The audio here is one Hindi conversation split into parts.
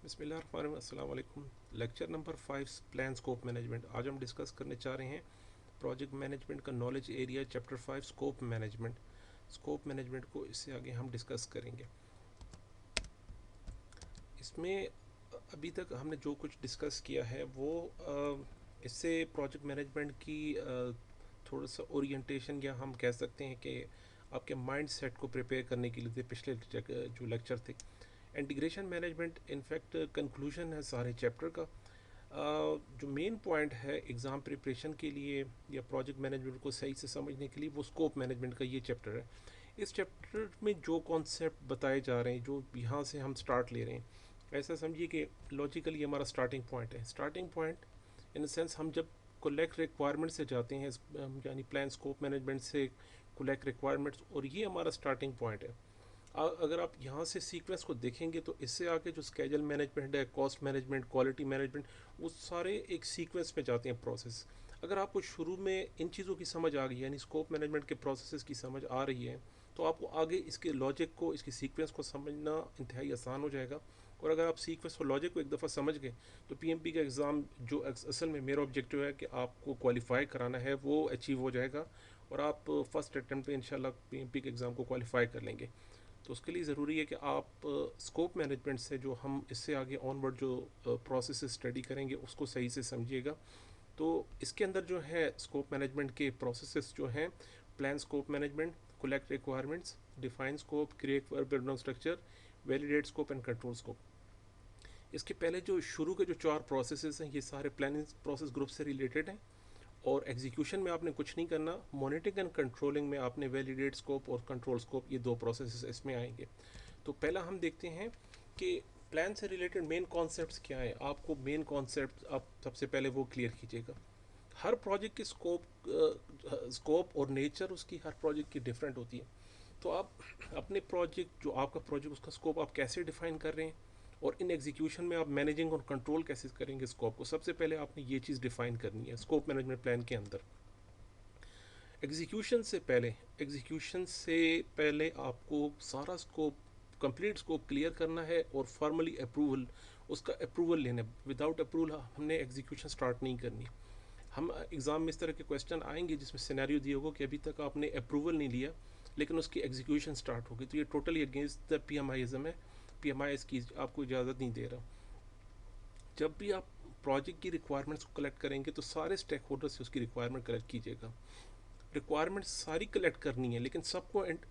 अस्सलाम वालेकुम। Lecture number 5 plan scope management. आज हम डिस्कस करने चाह रहे हैं प्रोजेक्ट मैनेजमेंट का knowledge area chapter 5 scope management. Scope management को इससे आगे हम डिस्कस करेंगे। इसमें अभी तक हमने जो कुछ डिस्कस किया है वो इससे प्रोजेक्ट मैनेजमेंट की थोड़ा सा ओरिएंटेशन या हम कह सकते हैं कि आपके माइंड सेट को प्रिपेयर करने के लिए थे पिछले जो लेक्चर थे। इंटीग्रेशन मैनेजमेंट इनफैक्ट कंक्लूजन है सारे चैप्टर का। जो मेन पॉइंट है एग्ज़ाम प्रिपरेशन के लिए या प्रोजेक्ट मैनेजमेंट को सही से समझने के लिए वो स्कोप मैनेजमेंट का ये चैप्टर है। इस चैप्टर में जो कॉन्सेप्ट बताए जा रहे हैं, जो यहाँ से हम स्टार्ट ले रहे हैं, ऐसा समझिए कि लॉजिकली हमारा स्टार्टिंग पॉइंट है। Starting point in the sense हम जब कोलेक्ट रिक्वायरमेंट से जाते हैं, यानी प्लान स्कोप मैनेजमेंट से कोलेक्ट रिक्वायरमेंट्स, और ये हमारा स्टार्टिंग पॉइंट है। अगर आप यहाँ से सीक्वेंस को देखेंगे तो इससे आगे जो स्केजल मैनेजमेंट है, कॉस्ट मैनेजमेंट, क्वालिटी मैनेजमेंट, वो सारे एक सीक्वेंस में जाते हैं प्रोसेस। अगर आपको शुरू में इन चीज़ों की समझ आ गई, यानी स्कोप मैनेजमेंट के प्रोसेसेस की समझ आ रही है, तो आपको आगे इसके लॉजिक को, इसकी सीक्वेंस को समझना इंतहाई आसान हो जाएगा। और अगर आप सीक्वेंस और लॉजिक को एक दफ़ा समझ गए तो पीएमपी का एग्ज़ाम, जो असल में मेरा ऑब्जेक्टिव है कि आपको क्वालिफाई कराना है, वो अचीव हो जाएगा और आप फर्स्ट अटैम्प्ट पे इंशाल्लाह पीएमपी के एग्ज़ाम को क्वालिफाई कर लेंगे। तो उसके लिए ज़रूरी है कि आप स्कोप मैनेजमेंट से जो हम इससे आगे ऑनवर्ड जो प्रोसेस स्टडी करेंगे उसको सही से समझिएगा। तो इसके अंदर जो है स्कोप मैनेजमेंट के प्रोसेसेस जो हैं: plan scope management, collect requirements, define scope, create work structure, validate scope and control scope. इसके पहले जो शुरू के जो 4 प्रोसेसेस हैं, ये सारे प्लानिंग प्रोसेस ग्रुप से रिलेटेड हैं। और एग्जीक्यूशन में आपने कुछ नहीं करना। मॉनिटरिंग एंड कंट्रोलिंग में आपने वैलिडेट स्कोप और कंट्रोल स्कोप, ये 2 प्रोसेस इसमें आएंगे। तो पहला हम देखते हैं कि प्लान से रिलेटेड मेन कॉन्सेप्ट्स क्या है। आपको मेन कॉन्सेप्ट आप सबसे पहले वो क्लियर कीजिएगा। हर प्रोजेक्ट की स्कोप और नेचर उसकी हर प्रोजेक्ट की डिफरेंट होती है। तो आप अपने प्रोजेक्ट, जो आपका प्रोजेक्ट, उसका स्कोप आप कैसे डिफाइन कर रहे हैं और इन एग्जीक्यूशन में आप मैनेजिंग और कंट्रोल कैसे करेंगे स्कोप को, सबसे पहले आपने ये चीज़ डिफाइन करनी है स्कोप मैनेजमेंट प्लान के अंदर। एग्जीक्यूशन से पहले आपको सारा स्कोप, कंप्लीट स्कोप क्लियर करना है और फॉर्मली अप्रूवल, उसका अप्रूवल लेना है। विदाउट अप्रूवल हमने एग्जीक्यूशन स्टार्ट नहीं करनी। हम एग्ज़ाम में इस तरह के क्वेश्चन आएंगे जिसमें सिनेरियो दिया होगा कि अभी तक आपने अप्रूवल नहीं लिया लेकिन उसकी एग्जीक्यूशन स्टार्ट होगी, तो ये टोटली अगेंस्ट द पीएमआईइज्म है। पीएमआई इसकी आपको इजाज़त नहीं दे रहा। जब भी आप प्रोजेक्ट की रिक्वायरमेंट्स को कलेक्ट करेंगे तो सारे स्टेक होल्डर से उसकी रिक्वायरमेंट कलेक्ट कीजिएगा। रिक्वायरमेंट सारी कलेक्ट करनी है लेकिन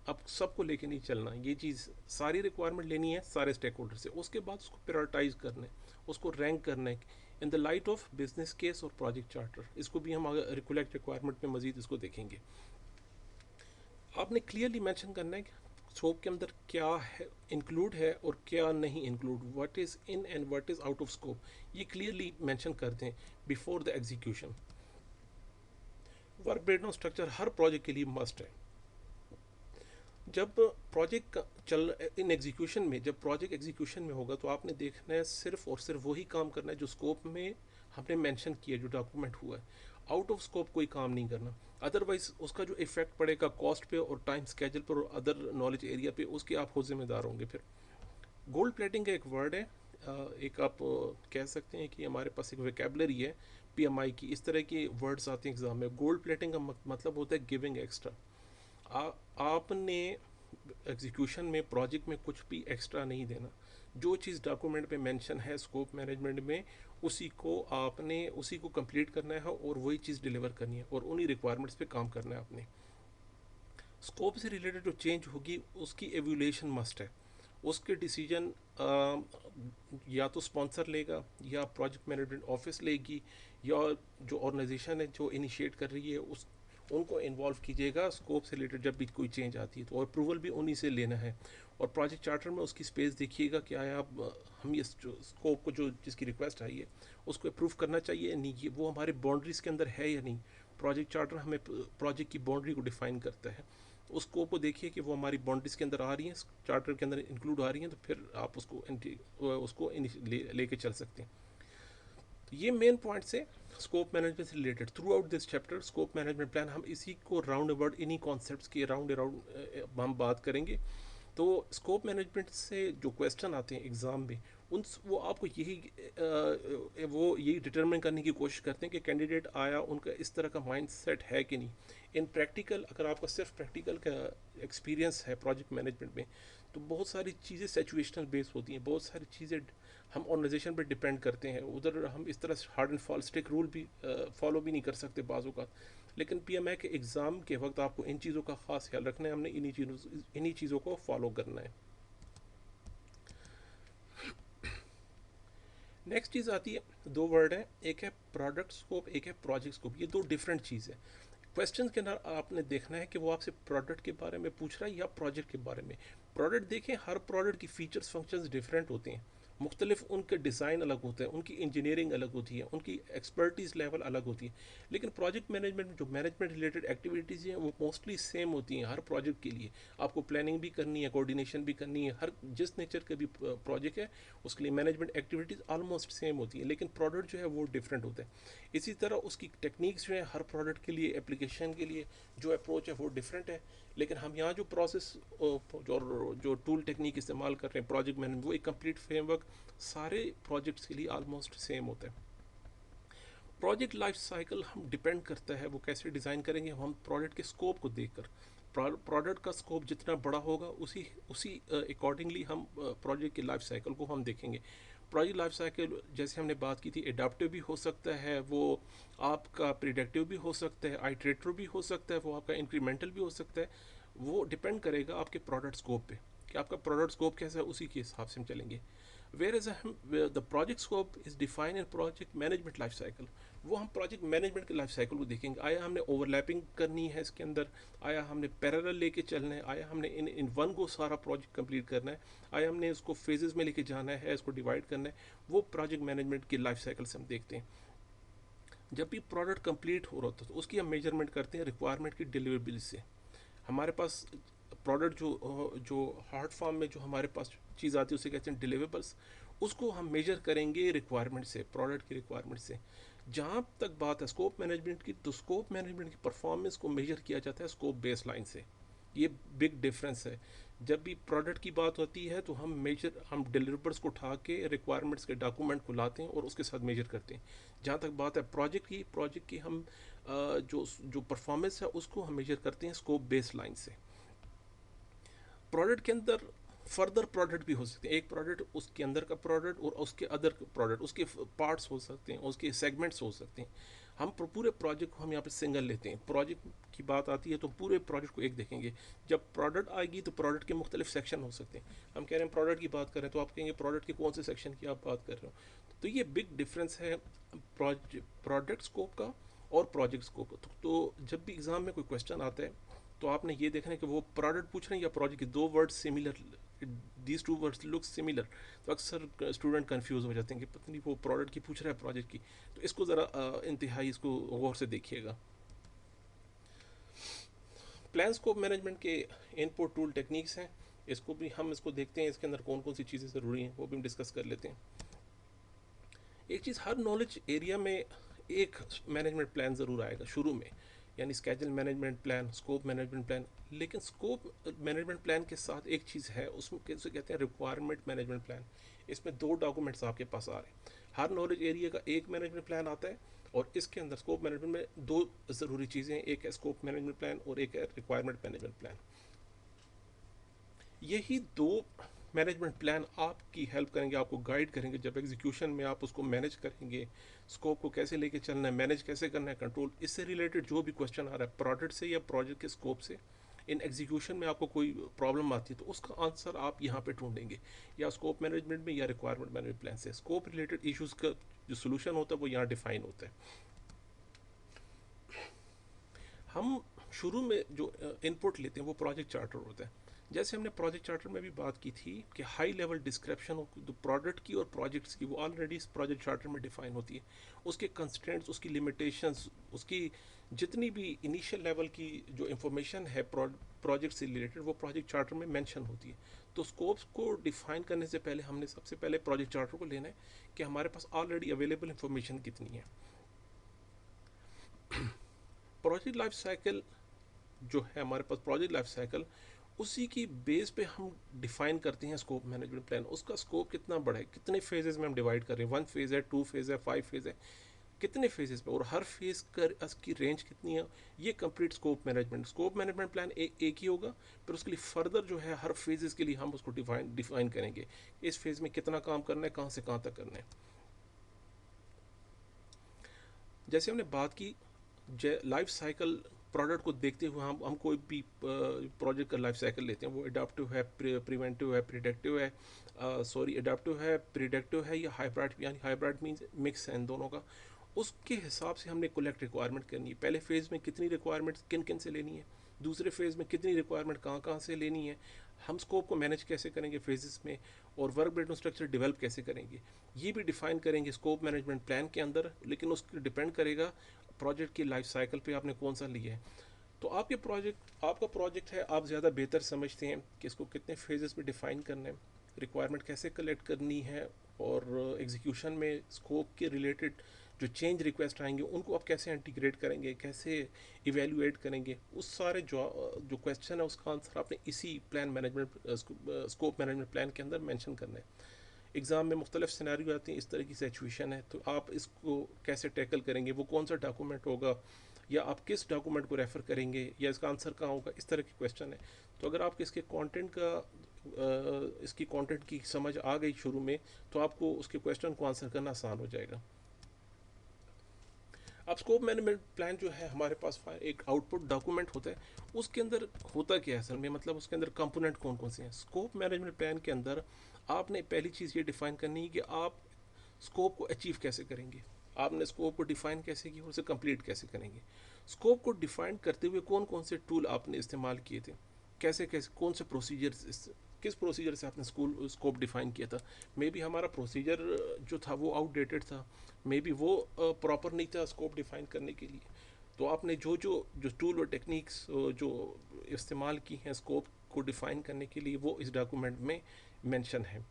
अब सबको लेके नहीं चलना। ये चीज़, सारी रिक्वायरमेंट लेनी है सारे स्टेक होल्डर से, उसके बाद उसको प्रायोरिटाइज करना है, उसको रैंक करना है in the light of business case और प्रोजेक्ट चार्टर। इसको भी हम रिकोलेक्ट रिक्वायरमेंट में मजीद इसको देखेंगे। आपने क्लियरली मेंशन करना है कि स्कोप के अंदर क्या है, इंक्लूड है और क्या नहीं include, what is in and what is out of scope, ये क्लियरली मेंशन करते हैं before the execution. Work breakdown structure her project के लिए मस्ट है। जब प्रोजेक्ट चल इन एग्जीक्यूशन में, जब प्रोजेक्ट एग्जीक्यूशन में होगा तो आपने देखना है सिर्फ और सिर्फ वही काम करना है जो स्कोप में हमने मेंशन किया, जो डॉक्यूमेंट हुआ है। आउट ऑफ स्कोप कोई काम नहीं करना, अदरवाइज उसका जो इफेक्ट पड़ेगा कॉस्ट पे और टाइम स्केजल पर और अदर नॉलेज एरिया पे, उसके आप खुद जिम्मेदार होंगे। फिर गोल्ड प्लेटिंग का एक वर्ड है, एक आप कह सकते हैं कि हमारे पास एक वोकैबुलरी है पीएमआई की। इस तरह के वर्ड्स आते हैं एग्जाम में। गोल्ड प्लेटिंग का मतलब होता है गिविंग एक्स्ट्रा। आपने एग्जीक्यूशन में, प्रोजेक्ट में कुछ भी एक्स्ट्रा नहीं देना। जो चीज़ डॉक्यूमेंट पे मेंशन है स्कोप मैनेजमेंट में, उसी को कंप्लीट करना है और वही चीज़ डिलीवर करनी है और उन्हीं रिक्वायरमेंट्स पे काम करना है आपने। स्कोप से रिलेटेड जो चेंज होगी उसकी एवल्यूएशन मस्ट है। उसके डिसीजन या तो स्पॉन्सर लेगा या प्रोजेक्ट मैनेजमेंट ऑफिस लेगी या जो ऑर्गेनाइजेशन है जो इनिशिएट कर रही है उनको इन्वॉल्व कीजिएगा। स्कोप से रिलेटेड जब भी कोई चेंज आती है तो अप्रूवल भी उन्हीं से लेना है। और प्रोजेक्ट चार्टर में उसकी स्पेस देखिएगा क्या है। आप हम ये जो स्कोप को, जो जिसकी रिक्वेस्ट आई है, उसको अप्रूव करना चाहिए या नहीं, ये वो हमारे बाउंड्रीज़ के अंदर है या नहीं। प्रोजेक्ट चार्टर हमें प्रोजेक्ट की बाउंड्री को डिफाइन करता है। उस स्कोप को देखिए कि वो हमारी बाउंड्रीज के अंदर आ रही हैं, चार्टर के अंदर इंक्लूड आ रही हैं, तो फिर आप उसको लेके चल सकते हैं। तो ये मेन पॉइंट्स है स्कोप मैनेजमेंट से related. Through out this chapter scope management plan, हम इसी को राउंड अबाउट, इन्हीं कॉन्सेप्ट्स के राउंड अराउंड हम बात करेंगे तो स्कोप मैनेजमेंट से जो क्वेश्चन आते हैं एग्ज़ाम में, उन वो आपको वो यही डिटरमिन करने की कोशिश करते हैं कि कैंडिडेट आया, उनका इस तरह का माइंड सेट है कि नहीं। इन प्रैक्टिकल, अगर आपका सिर्फ प्रैक्टिकल का एक्सपीरियंस है प्रोजेक्ट मैनेजमेंट में, तो बहुत सारी चीज़ें सिचुएशनल बेस होती हैं, बहुत सारी चीज़ें हम ऑर्गेनाइजेशन पर डिपेंड करते हैं। उधर हम इस तरह से हार्ड एंड फॉल्स्टिक रूल भी फॉलो भी नहीं कर सकते बाज़ औक़ात। लेकिन पीएमए के एग्ज़ाम के वक्त आपको इन चीज़ों का ख़ास ख्याल रखना है, हमने इन्हीं चीज़ों को फॉलो करना है। नेक्स्ट चीज़ आती है, दो वर्ड है, एक है प्रोडक्ट स्कोप, एक है प्रोजेक्ट स्कोप। ये दो डिफरेंट चीज़ है। क्वेश्चन के अंदर आपने देखना है कि वो आपसे प्रोडक्ट के बारे में पूछ रहा है या प्रोजेक्ट के बारे में। प्रोडक्ट देखें, हर प्रोडक्ट की फीचर्स फंक्शंस डिफरेंट होते हैं, मुख्तलिफ उनके डिज़ाइन अलग होते हैं, उनकी इंजीनियरिंग अलग होती है, उनकी एक्सपर्टीज़ लेवल अलग होती है। लेकिन प्रोजेक्ट मैनेजमेंट में जो मैनेजमेंट रिलेटेड एक्टिविटीज़ हैं वो मोस्टली सेम होती हैं हर प्रोजेक्ट के लिए। आपको प्लानिंग भी करनी है, कोऑर्डिनेशन भी करनी है, हर जिस नेचर का भी प्रोजेक्ट है उसके लिए मैनेजमेंट एक्टिविटीज़ ऑलमोस्ट सेम होती हैं, लेकिन प्रोडक्ट जो है वो डिफरेंट होता है। इसी तरह उसकी टेक्निक्स जो है हर प्रोडक्ट के लिए, एप्लीकेशन के लिए जो अप्रोच है वो डिफरेंट है। लेकिन हम यहाँ जो प्रोसेस जो टूल टेक्निक इस्तेमाल कर रहे हैं प्रोजेक्ट मैनेजमेंट, वो एक कंप्लीट फ्रेमवर्क सारे प्रोजेक्ट्स के लिए ऑलमोस्ट सेम होता है। प्रोजेक्ट लाइफ साइकिल हम डिपेंड करता है वो कैसे डिज़ाइन करेंगे, हम प्रोडक्ट के स्कोप को देखकर। प्रोडक्ट का स्कोप जितना बड़ा होगा उसी उसी अकॉर्डिंगली हम प्रोजेक्ट की लाइफ साइकिल को हम देखेंगे। प्रोजेक्ट लाइफ साइकिल जैसे हमने बात की थी, एडाप्टिव भी हो सकता है, वो आपका प्रिडिक्टिव भी हो सकता है, आइटरेटिव भी हो सकता है, वो आपका इंक्रीमेंटल भी हो सकता है। वो डिपेंड करेगा आपके प्रोडक्ट स्कोप पे कि आपका प्रोडक्ट स्कोप कैसा है, उसी के हिसाब से हम चलेंगे। where the project scope is defined in project management life cycle, वो हम प्रोजेक्ट मैनेजमेंट के लाइफ साइकिल को देखेंगे। आया हमने ओवरलैपिंग करनी है इसके अंदर, आया हमने पैरेलल लेके चलना है, आया हमने इन वन को सारा प्रोजेक्ट कंप्लीट करना है, आया हमने इसको फेजेस में लेके जाना है, इसको डिवाइड करना है। वो प्रोजेक्ट मैनेजमेंट की लाइफ साइकिल से हम देखते हैं। जब भी प्रोडक्ट कंप्लीट हो रहा होता है तो उसकी हम मेजरमेंट करते हैं रिक्वायरमेंट की डिलीवरेबिलिटी से। हमारे पास प्रोडक्ट जो जो हार्ड फॉर्म में जो हमारे पास चीज़ आती है उसे कहते हैं डिलीवरेबल्स, उसको हम मेजर करेंगे रिक्वायरमेंट से, प्रोडक्ट की रिक्वायरमेंट से। जहाँ तक बात है स्कोप मैनेजमेंट की, तो स्कोप मैनेजमेंट की परफॉर्मेंस को मेजर किया जाता है स्कोप बेस लाइन से। ये बिग डिफरेंस है। जब भी प्रोडक्ट की बात होती है तो हम डिलीवरेबल्स को उठा के रिक्वायरमेंट्स के डॉक्यूमेंट को लाते हैं और उसके साथ मेजर करते हैं। जहाँ तक बात है प्रोजेक्ट की हम जो जो परफॉर्मेंस है उसको हम मेजर करते हैं स्कोप बेस लाइन से। प्रोडक्ट के अंदर फर्दर प्रोडक्ट भी हो सकते हैं, एक प्रोडक्ट उसके अंदर का प्रोडक्ट और उसके अदर प्रोडक्ट, उसके पार्ट्स हो सकते हैं, उसके सेगमेंट्स हो सकते हैं। हम पूरे प्रोजेक्ट को हम यहाँ पे सिंगल लेते हैं। प्रोजेक्ट की बात आती है तो पूरे प्रोजेक्ट को एक देखेंगे। जब प्रोडक्ट आएगी तो प्रोडक्ट के मुख्तलिफ सेक्शन हो सकते हैं। हम कह रहे हैं प्रोडक्ट की बात करें तो आप कहेंगे प्रोडक्ट के कौन से सेक्शन की आप बात कर रहे हो। तो ये बिग डिफरेंस है प्रोडक्ट स्कोप का और प्रोजेक्ट स्कोप का। तो जब भी एग्ज़ाम में कोई क्वेश्चन आता है तो आपने ये देखना है कि वो प्रोडक्ट पूछ रहे हैं या प्रोजेक्ट, के दो word similar, these two words look similar, तो अक्सर स्टूडेंट कंफ्यूज हो जाते हैं कि पता नहीं वो प्रोडक्ट की पूछ रहा है प्रोजेक्ट की। तो इसको ज़रा इंतहाई इसको गौर से देखिएगा। प्लान स्कोप मैनेजमेंट के इनपुट टूल टेक्निक्स हैं, इसको देखते हैं, इसके अंदर कौन कौन सी चीज़ें ज़रूरी हैं वो भी हम डिस्कस कर लेते हैं। एक चीज़, हर नॉलेज एरिया में एक मैनेजमेंट प्लान ज़रूर आएगा शुरू में, यानी schedule management plan, scope management plan. लेकिन स्कोप मैनेजमेंट प्लान के साथ एक चीज़ है, उसमें कैसे कहते हैं रिक्वायरमेंट मैनेजमेंट प्लान। इसमें दो डॉक्यूमेंट्स आपके पास आ रहे हैं। हर नॉलेज एरिया का एक मैनेजमेंट प्लान आता है और इसके अंदर स्कोप मैनेजमेंट में दो ज़रूरी चीज़ें हैं, एक है स्कोप मैनेजमेंट प्लान और एक है रिक्वायरमेंट मैनेजमेंट प्लान। यही दो मैनेजमेंट प्लान आपकी हेल्प करेंगे, आपको गाइड करेंगे जब एग्जीक्यूशन में आप उसको मैनेज करेंगे। स्कोप को कैसे लेके चलना है, मैनेज कैसे करना है, कंट्रोल, इससे रिलेटेड जो भी क्वेश्चन आ रहा है प्रोडक्ट से या प्रोजेक्ट के स्कोप से, इन एग्जीक्यूशन में आपको कोई प्रॉब्लम आती है तो उसका आंसर आप यहाँ पे ढूंढेंगे, या स्कोप मैनेजमेंट में या रिक्वायरमेंट मैनेजमेंट प्लान से। स्कोप रिलेटेड इश्यूज़ का जो सोल्यूशन होता है वो यहाँ डिफाइन होता है। हम शुरू में जो इनपुट लेते हैं वो प्रोजेक्ट चार्टर होता है। जैसे हमने प्रोजेक्ट चार्टर में भी बात की थी कि हाई लेवल डिस्क्रिप्शन प्रोडक्ट की और प्रोजेक्ट्स की वो ऑलरेडी इस प्रोजेक्ट चार्टर में डिफाइन होती है। उसके कंस्ट्रेंट्स, उसकी लिमिटेशंस, उसकी जितनी भी इनिशियल लेवल की जो इंफॉर्मेशन है प्रोजेक्ट से रिलेटेड वो प्रोजेक्ट चार्टर में मेंशन होती है। तो स्कोप्स को डिफाइन करने से पहले हमने सबसे पहले प्रोजेक्ट चार्टर को लेना है कि हमारे पास ऑलरेडी अवेलेबल इंफॉर्मेशन कितनी है। प्रोजेक्ट लाइफ साइकिल जो है हमारे पास, प्रोजेक्ट लाइफ साइकिल उसी की बेस पे हम डिफाइन करते हैं स्कोप मैनेजमेंट प्लान। उसका स्कोप कितना बड़ा है, कितने फेजेस में हम डिवाइड कर रहे हैं, 1 फेज़ है, 2 फेज़ है, 5 फेज़ है, कितने फेजेस पे, और हर फेज कर की रेंज कितनी है। ये कंप्लीट स्कोप मैनेजमेंट प्लान एक ही होगा। फिर उसके लिए फर्दर जो है हर फेजेस के लिए हम उसको डिफाइन करेंगे, इस फेज में कितना काम करना है, कहाँ से कहाँ तक करना है। जैसे हमने बात की लाइफ साइकिल प्रोडक्ट को देखते हुए हम कोई भी प्रोजेक्ट का लाइफ साइकिल लेते हैं, वो एडाप्टिव है, प्रिवेंटिव है, प्रिडिक्टिव है, सॉरी एडाप्टिव है, प्रिडिक्टिव है, या हाइब्रिड, यानी हाइब्रिड मीन्स मिक्स है इन दोनों का। उसके हिसाब से हमने कलेक्ट रिक्वायरमेंट करनी है। पहले फेज़ में कितनी रिक्वायरमेंट किन किन से लेनी है, दूसरे फेज़ में कितनी रिक्वायरमेंट कहाँ कहाँ से लेनी है, हम स्कोप को मैनेज कैसे करेंगे फेजेस में, और वर्क ब्रेकडाउन स्ट्रक्चर डेवलप कैसे करेंगे, ये भी डिफाइन करेंगे स्कोप मैनेजमेंट प्लान के अंदर। लेकिन उसके डिपेंड करेगा प्रोजेक्ट की लाइफ साइकिल पे आपने कौन सा लिया है। तो आपका प्रोजेक्ट है, आप ज़्यादा बेहतर समझते हैं कि इसको कितने फेजेस में डिफाइन करना है, रिक्वायरमेंट कैसे कलेक्ट करनी है, और एग्जीक्यूशन में स्कोप के रिलेटेड जो चेंज रिक्वेस्ट आएंगे उनको आप कैसे इंटीग्रेट करेंगे, कैसे इवेल्युएट करेंगे। उस सारे जो क्वेश्चन है उसका आंसर आपने इसी plan management scope management plan के अंदर मेंशन करना है। एग्ज़ाम में मुख्तलिफ सिनेरियो आती हैं, इस तरह की सिचुएशन है, तो आप इसको कैसे टैकल करेंगे, वो कौन सा डॉक्यूमेंट होगा, या आप किस डॉक्यूमेंट को रेफ़र करेंगे, या इसका आंसर कहाँ होगा, इस तरह के क्वेश्चन है। तो अगर आपके इसकी कंटेंट की समझ आ गई शुरू में, तो आपको उसके क्वेश्चन को आंसर करना आसान हो जाएगा। अब स्कोप मैनेजमेंट प्लान जो है हमारे पास एक आउटपुट डॉक्यूमेंट होता है। उसके अंदर होता क्या है असल में, मतलब उसके अंदर कंपोनेंट कौन कौन से हैं। स्कोप मैनेजमेंट प्लान के अंदर आपने पहली चीज़ ये डिफाइन करनी है कि आप स्कोप को अचीव कैसे करेंगे, आपने स्कोप को डिफाइन कैसे किया और उसे कंप्लीट कैसे करेंगे। स्कोप को डिफाइन करते हुए कौन कौन से टूल आपने इस्तेमाल किए थे, कैसे कैसे कौन से प्रोसीजर, किस प्रोसीजर से आपने स्कोप डिफाइन किया था। मे बी हमारा प्रोसीजर जो था वो आउटडेटेड था, मे बी वो प्रॉपर नहीं था स्कोप डिफाइन करने के लिए। तो आपने जो जो जो टूल और टेक्निक्स जो इस्तेमाल की हैं स्कोप को डिफाइन करने के लिए, वो इस डॉक्यूमेंट में मेंशन है।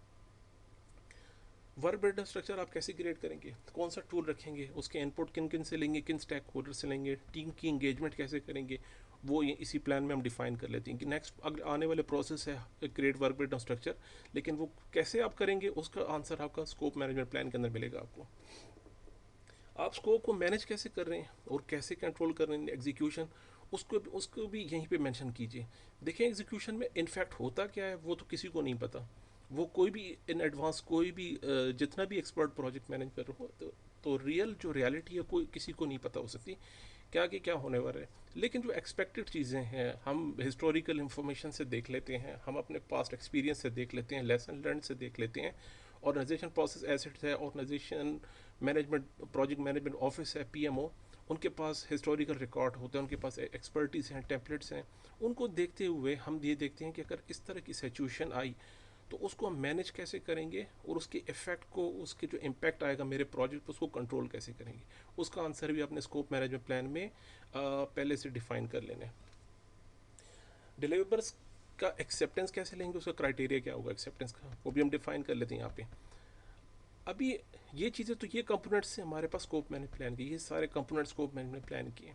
वर्क ब्रेकडाउन स्ट्रक्चर आप कैसे क्रिएट करेंगे, कौन सा टूल रखेंगे, उसके इनपुट किन किन से लेंगे, किन स्टेक होल्डर से लेंगे, टीम की इंगेजमेंट कैसे करेंगे, वो ये इसी प्लान में हम डिफाइन कर लेते हैं कि नेक्स्ट अगर आने वाले प्रोसेस है क्रिएट वर्क ब्रेकडाउन स्ट्रक्चर, लेकिन वो कैसे आप करेंगे उसका आंसर आपका स्कोप मैनेजमेंट प्लान के अंदर मिलेगा आपको। आप स्कोप को मैनेज कैसे कर रहे हैं और कैसे कंट्रोल कर रहे हैं एग्जीक्यूशन, उसको भी यहीं पे मेंशन कीजिए। देखें एग्जीक्यूशन में इनफैक्ट होता क्या है वो तो किसी को नहीं पता। वो कोई भी इन एडवांस कोई भी जितना भी एक्सपर्ट प्रोजेक्ट मैनेजर हो, तो रियल जो रियलिटी है कोई किसी को नहीं पता हो सकती क्या कि क्या होने वाला है। लेकिन जो एक्सपेक्टेड चीज़ें हैं हम हिस्टोरिकल इंफॉर्मेशन से देख लेते हैं, हम अपने पास्ट एक्सपीरियंस से देख लेते हैं, लेसन लर्न से देख लेते हैं। ऑर्गेनाइजेशन प्रोसेस एसेट्स है, organization management project management office है, पीएमओ, उनके पास हिस्टोरिकल रिकॉर्ड होते हैं, उनके पास एक्सपर्टीज हैं, टेम्पलेट्स हैं। उनको देखते हुए हम ये देखते हैं कि अगर इस तरह की सिचुएशन आई तो उसको हम मैनेज कैसे करेंगे, और उसके इफेक्ट को, उसके जो इम्पैक्ट आएगा मेरे प्रोजेक्ट पर, उसको कंट्रोल कैसे करेंगे। उसका आंसर भी अपने स्कोप मैनेजमेंट प्लान में पहले से डिफाइन कर लेना है। डिलीवर्स का एक्सेप्टेंस कैसे लेंगे, उसका क्राइटेरिया क्या होगा एक्सेप्टेंस का, वो भी हम डिफाइन कर लेते हैं यहाँ पे। अभी ये चीज़ें तो ये कंपोनेंट्स से हमारे पास स्कोप मैनेज प्लान की, ये सारे कंपोनेंट स्कोप मैनेजमेंट प्लान किए।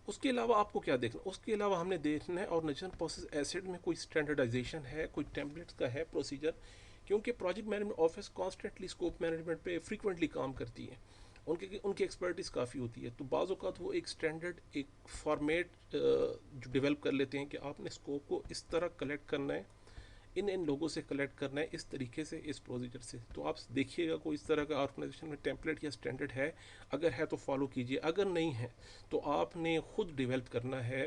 उसके अलावा आपको क्या देखना, उसके अलावा हमने देखना है ऑर्गेनाइजेशन प्रोसेस एसेट में कोई स्टैंडर्डाइजेशन है, कोई टेम्पलेट्स का है प्रोसीजर। क्योंकि project management office constantly scope management पे फ्रीक्वेंटली काम करती है, उनकी उनकी एक्सपर्टीज काफ़ी होती है। तो बाज़ औक़ात वो एक स्टैंडर्ड एक फॉर्मेट जो डेवलप कर लेते हैं कि आपने स्कोप को इस तरह कलेक्ट करना है, इन इन लोगों से कलेक्ट करना है, इस तरीके से, इस प्रोसीजर से। तो आप देखिएगा कोई इस तरह का ऑर्गेनाइजेशन में टेम्पलेट या स्टैंडर्ड है, अगर है तो फॉलो कीजिए, अगर नहीं है तो आपने खुद डेवलप करना है।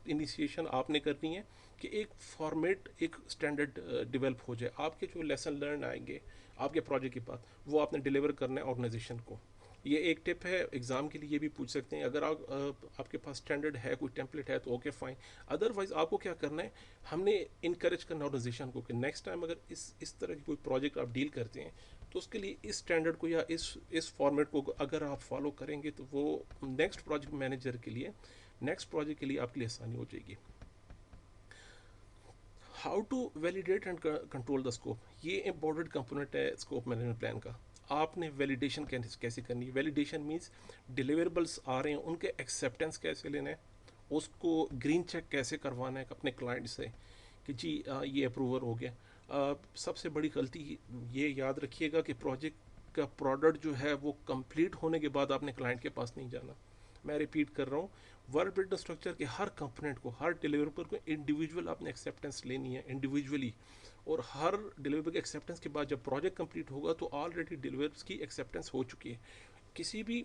इनिशिएशन आपने करनी है कि एक फॉर्मेट एक स्टैंडर्ड डेवलप हो जाए, आपके जो लेसन लर्न आएंगे आपके प्रोजेक्ट के बाद वो आपने डिलीवर करना है ऑर्गेनाइजेशन को। ये एक टिप है, एग्ज़ाम के लिए ये भी पूछ सकते हैं। अगर आपके पास स्टैंडर्ड है, कोई टेम्पलेट है तो ओके फाइन, अदरवाइज आपको क्या करना है, हमने इनकरेज करना ऑर्गेनाइजेशन को कि नेक्स्ट टाइम अगर इस तरह की कोई प्रोजेक्ट आप डील करते हैं तो उसके लिए इस स्टैंडर्ड को या इस फॉर्मेट को अगर आप फॉलो करेंगे तो वो नेक्स्ट प्रोजेक्ट मैनेजर के लिए, नेक्स्ट प्रोजेक्ट के लिए आपके लिए आसानी हो जाएगी। How to validate and control the scope, ये इम्पोर्टेंट कंपोनेंट है स्कोप मैनेजमेंट प्लान का। आपने वैलिडेशन कैसे करनी है। वैलिडेशन मीन्स डिलीवरेबल्स आ रहे हैं उनके एक्सेप्टेंस कैसे लेना है, उसको ग्रीन चेक कैसे करवाना है अपने क्लाइंट से कि जी ये अप्रूवल हो गया। सबसे बड़ी गलती ये याद रखिएगा कि प्रोजेक्ट का प्रोडक्ट जो है वो कंप्लीट होने के बाद आपने क्लाइंट के पास नहीं जाना। मैं रिपीट कर रहा हूँ, वर्क बिल्डर स्ट्रक्चर के हर कंपोनेंट को, हर डिलीवरेबल को इंडिविजुअल आपने एक्सेप्टेंस लेनी है इंडिविजुअली। और हर डिलीवरेबल के एक्सेप्टेंस के बाद जब प्रोजेक्ट कंप्लीट होगा तो ऑलरेडी डिलीवर्स की एक्सेप्टेंस हो चुकी है। किसी भी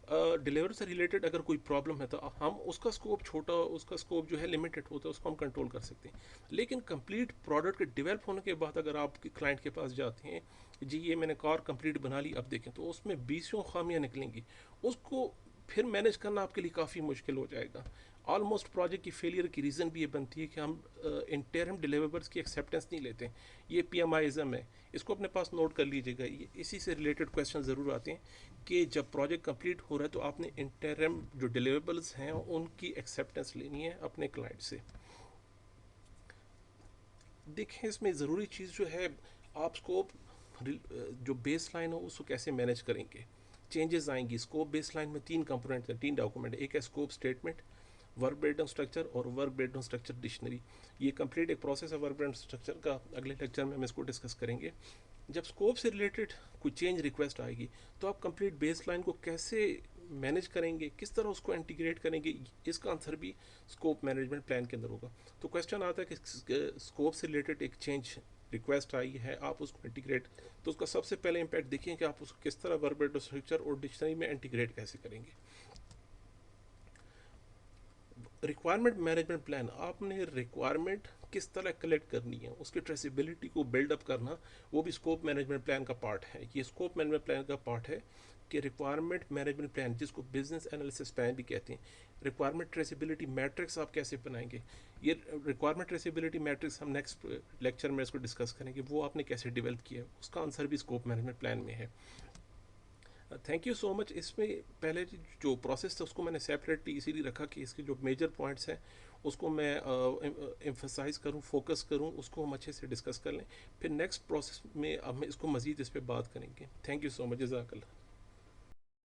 डिलीवरी से रिलेटेड अगर कोई प्रॉब्लम है तो हम उसका स्कोप छोटा, उसका स्कोप जो है लिमिटेड होता है, उसको हम कंट्रोल कर सकते हैं। लेकिन कंप्लीट प्रोडक्ट के डेवलप होने के बाद अगर आप क्लाइंट के पास जाते हैं, जी ये मैंने कार कंप्लीट बना ली, अब देखें, तो उसमें 20 खामियां निकलेंगी। उसको फिर मैनेज करना आपके लिए काफ़ी मुश्किल हो जाएगा। ऑलमोस्ट प्रोजेक्ट की फेलियर की रीज़न भी ये बनती है कि हम इंटरम डिलीवर्स की एक्सेप्टेंस नहीं लेते। ये पीएमआईज़म है, इसको अपने पास नोट कर लीजिएगा। ये इसी से रिलेटेड क्वेश्चन ज़रूर आते हैं कि जब प्रोजेक्ट कंप्लीट हो रहा है तो आपने इंटरम जो डिलीवरेबल्स हैं उनकी एक्सेप्टेंस लेनी है अपने क्लाइंट से। देखें, इसमें ज़रूरी चीज़ जो है, आप स्कोप जो बेस लाइन हो उसको कैसे मैनेज करेंगे। चेंजेस आएंगी। स्कोप बेस लाइन में 3 कंपोनेंट हैं, 3 डॉक्यूमेंट। एक है scope statement, work breakdown structure और वर्क ब्रेकडाउन स्ट्रक्चर डिक्शनरी। ये कंप्लीट एक प्रोसेस है वर्क ब्रेकडाउन स्ट्रक्चर का। अगले लेक्चर में हम इसको डिस्कस करेंगे। जब स्कोप से रिलेटेड कोई चेंज रिक्वेस्ट आएगी तो आप कंप्लीट बेस लाइन को कैसे मैनेज करेंगे, किस तरह उसको इंटीग्रेट करेंगे, इसका आंसर भी स्कोप मैनेजमेंट प्लान के अंदर होगा। तो क्वेश्चन आता है कि स्कोप से रिलेटेड एक चेंज रिक्वेस्ट आई है, आप उसको इंटीग्रेट, तो उसका सबसे पहले इम्पैक्ट देखिए कि आप उसको किस तरह वर्बल स्ट्रक्चर और डिक्शनरी में इंटीग्रेट कैसे करेंगे। रिक्वायरमेंट मैनेजमेंट प्लान, आपने रिक्वायरमेंट किस तरह कलेक्ट करनी है, उसकी ट्रेसिबिलिटी को बिल्डअप करना, वो भी स्कोप मैनेजमेंट प्लान का पार्ट है। ये स्कोप मैनेजमेंट प्लान का पार्ट है कि रिक्वायरमेंट मैनेजमेंट प्लान, जिसको बिजनेस एनालिसिस प्लान भी कहते हैं, रिक्वायरमेंट ट्रेसिबिलिटी मैट्रिक्स आप कैसे बनाएंगे। ये रिक्वायरमेंट ट्रेसिबिलिटी मैट्रिक्स हम नेक्स्ट लेक्चर में इसको डिस्कस करेंगे, वो आपने कैसे डेवलप किया है, उसका आंसर भी स्कोप मैनेजमेंट प्लान में है। Thank you so much. इसमें पहले जो प्रोसेस था उसको मैंने सेपरेटली इसीलिए रखा कि इसके जो मेजर पॉइंट्स हैं उसको मैं एम्फसाइज करूं, फोकस करूं, उसको हम अच्छे से डिस्कस कर लें। फिर नेक्स्ट प्रोसेस में अब हम इसको मज़ीद इस पर बात करेंगे। थैंक यू सो मच, जज़ाकल्लाह।